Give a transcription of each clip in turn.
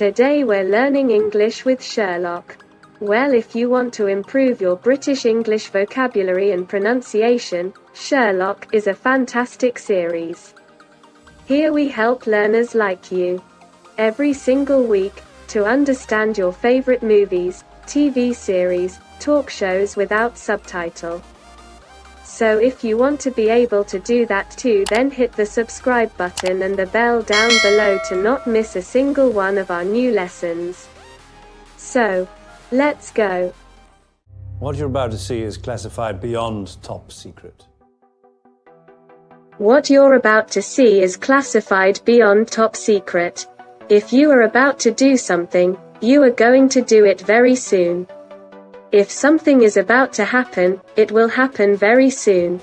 Today we're learning English with Sherlock. Well, if you want to improve your British English vocabulary and pronunciation, Sherlock is a fantastic series. Here we help learners like you every single week to understand your favorite movies, TV series, talk shows without subtitle. So if you want to be able to do that too, then hit the subscribe button and the bell down below to not miss a single one of our new lessons. So, let's go. What you're about to see is classified beyond top secret. What you're about to see is classified beyond top secret. If you are about to do something, you are going to do it very soon. If something is about to happen, it will happen very soon.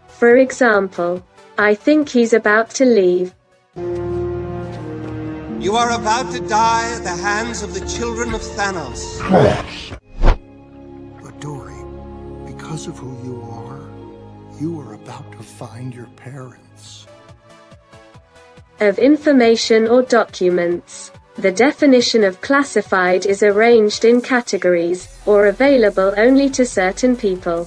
For example, I think he's about to leave. You are about to die at the hands of the children of Thanos. But Dory, because of who you are about to find your parents. Of information or documents. The definition of classified is arranged in categories, or available only to certain people.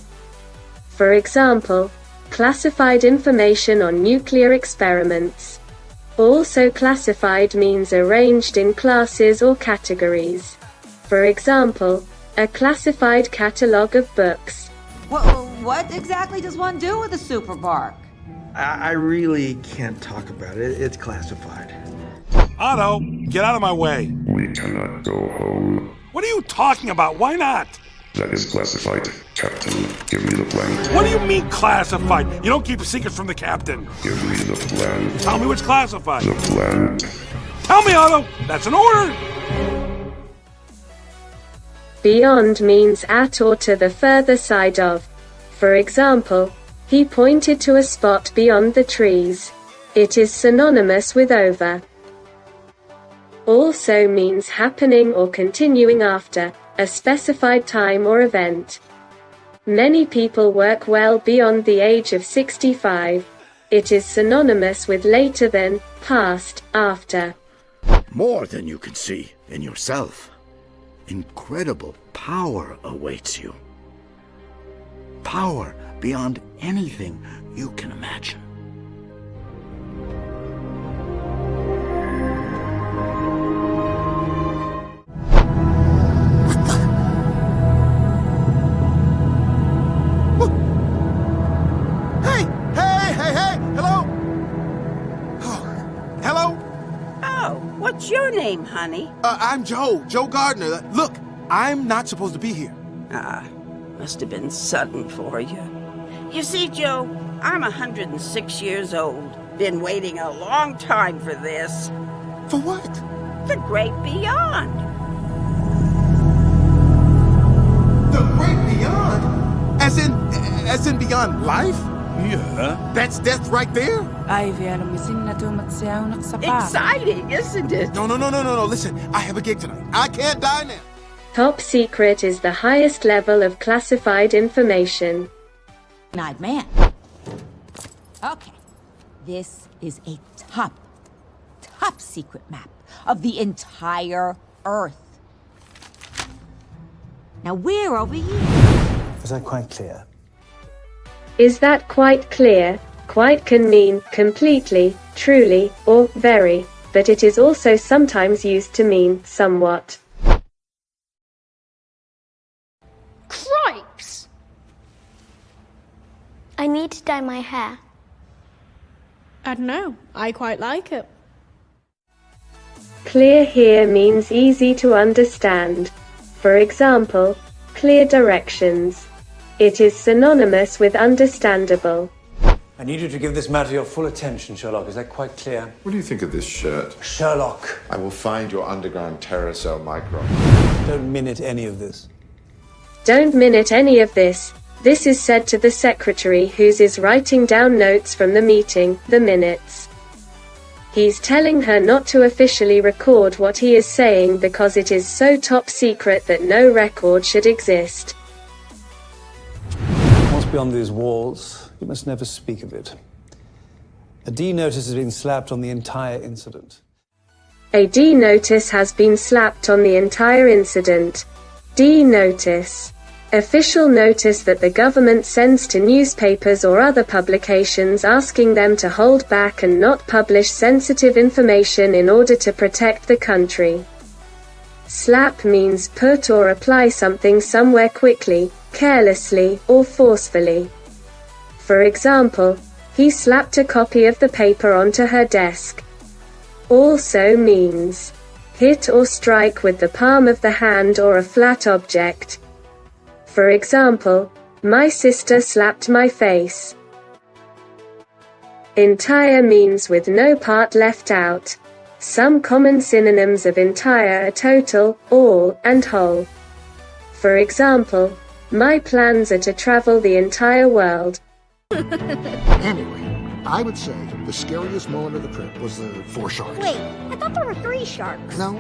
For example, classified information on nuclear experiments. Also classified means arranged in classes or categories. For example, a classified catalogue of books. What exactly does one do with a superbark? I really can't talk about it. It's classified. Otto, get out of my way. We cannot go home. What are you talking about? Why not? That is classified. Captain, give me the plan. What do you mean classified? You don't keep secrets from the captain. Give me the plan. Tell me what's classified. The plan. Tell me, Otto. That's an order. Beyond means at or to the further side of. For example, he pointed to a spot beyond the trees. It is synonymous with over. Also means happening or continuing after a specified time or event. Many people work well beyond the age of 65. It is synonymous with later than, past, after. More than you can see in yourself. Incredible power awaits you. Power beyond anything you can imagine. What's your name, honey? I'm Joe Gardner. Look, I'm not supposed to be here. Must have been sudden for you. You see, Joe, I'm 106 years old. Been waiting a long time for this. For what? The great beyond. The great beyond? As in beyond life? Yeah. That's death right there? Exciting, isn't it? No. Listen, I have a gig tonight. I can't die now. Top secret is the highest level of classified information. Eyed man. Okay. This is a top secret map of the entire Earth. Now we're over here. Is that quite clear? Is that quite clear? Quite can mean completely, truly, or very, but it is also sometimes used to mean somewhat. Cripes! I need to dye my hair. I don't know. I quite like it. Clear here means easy to understand. For example, clear directions. It is synonymous with understandable. I need you to give this matter your full attention, Sherlock. Is that quite clear? What do you think of this shirt? Sherlock! I will find your underground terror cell micro. Don't minute any of this. Don't minute any of this. This is said to the secretary whose is writing down notes from the meeting, the minutes. He's telling her not to officially record what he is saying because it is so top secret that no record should exist. Once beyond these walls, you must never speak of it. A D notice has been slapped on the entire incident. A D notice has been slapped on the entire incident. D notice. Official notice that the government sends to newspapers or other publications asking them to hold back and not publish sensitive information in order to protect the country. Slap means put or apply something somewhere quickly, carelessly, or forcefully. For example, he slapped a copy of the paper onto her desk. Also means hit or strike with the palm of the hand or a flat object. For example, my sister slapped my face. Entire means with no part left out. Some common synonyms of entire are total, all, and whole. For example, my plans are to travel the entire world. Anyway, I would say the scariest moment of the trip was the 4 sharks. Wait, I thought there were 3 sharks. No,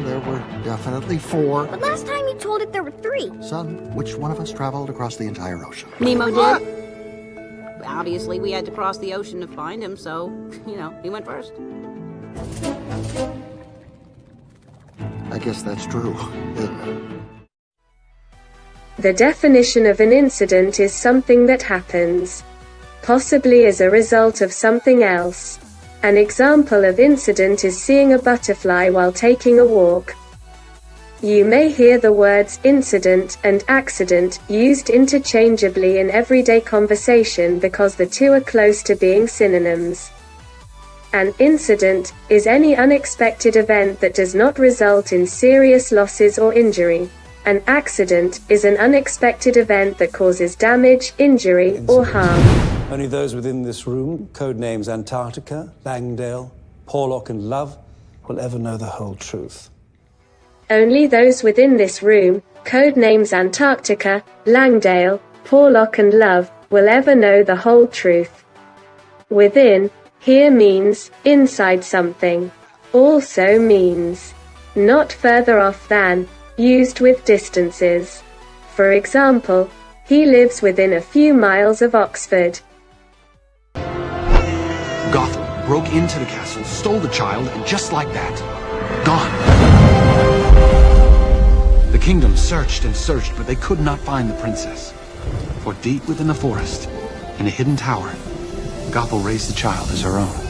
there were definitely 4. But last time you told it there were 3. Son, which one of us traveled across the entire ocean? Nemo did. Obviously, we had to cross the ocean to find him, so, he went first. I guess that's true, isn't it? The definition of an incident is something that happens, possibly as a result of something else. An example of incident is seeing a butterfly while taking a walk. You may hear the words incident and accident used interchangeably in everyday conversation because the two are close to being synonyms. An incident is any unexpected event that does not result in serious losses or injury. An accident is an unexpected event that causes damage, injury, or harm. Only those within this room, codenames Antarctica, Langdale, Porlock, and Love, will ever know the whole truth. Only those within this room, codenames Antarctica, Langdale, Porlock, and Love, will ever know the whole truth. Within here means inside something. Also means not further off than, used with distances. For example, he lives within a few miles of Oxford. Gothel broke into the castle, stole the child, and just like that, gone. The kingdom searched and searched, but they could not find the princess. For deep within the forest, in a hidden tower, Gothel raised the child as her own.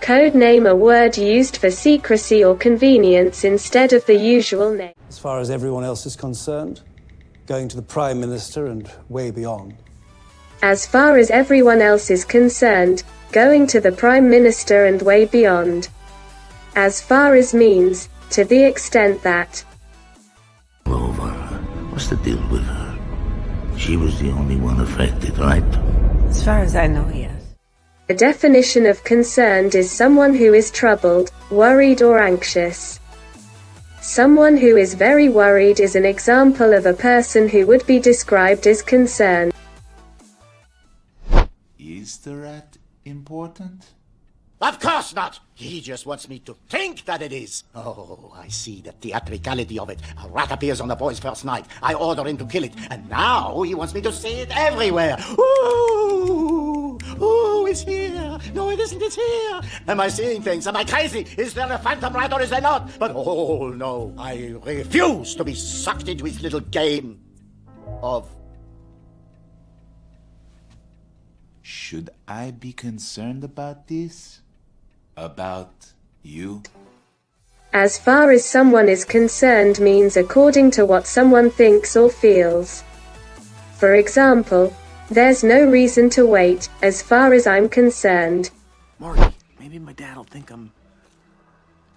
Codename, a word used for secrecy or convenience instead of the usual name. As far as everyone else is concerned, going to the Prime Minister and way beyond. As far as everyone else is concerned, going to the Prime Minister and way beyond. As far as means, to the extent that. Over. What's the deal with her? She was the only one affected, right? As far as I know, yes. The definition of concerned is someone who is troubled, worried, or anxious. Someone who is very worried is an example of a person who would be described as concerned. Is the rat important? Of course not! He just wants me to think that it is. Oh, I see the theatricality of it. A rat appears on the boy's first night. I order him to kill it. And now he wants me to see it everywhere. Ooh! Ooh, it's here! No, it isn't, it's here! Am I seeing things? Am I crazy? Is there a phantom rat or is there not? But oh no, I refuse to be sucked into his little game of... Should I be concerned about this? About you? As far as someone is concerned means according to what someone thinks or feels. For example, there's no reason to wait, as far as I'm concerned. Marty, maybe my dad'll think I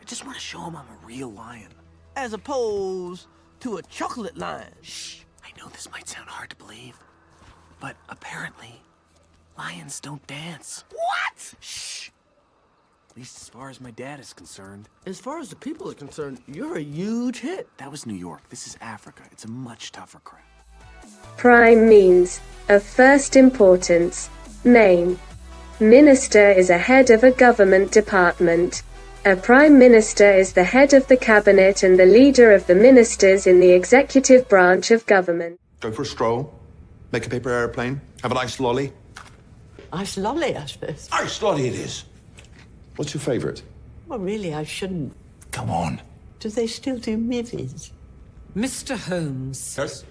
just want to show him I'm a real lion. As opposed to a chocolate lion. Shh, I know this might sound hard to believe, but apparently, lions don't dance. What? Shh. At least as far as my dad is concerned. As far as the people are concerned, you're a huge hit. That was New York. This is Africa. It's a much tougher crowd. Prime means of first importance. Main. Minister is a head of a government department. A prime minister is the head of the cabinet and the leader of the ministers in the executive branch of government. Go for a stroll, make a paper airplane, have an iced lolly. Iced lolly, I suppose. Iced lolly it is. What's your favorite? Well, really, I shouldn't. Come on. Do they still do movies? Mr. Holmes. Hearse?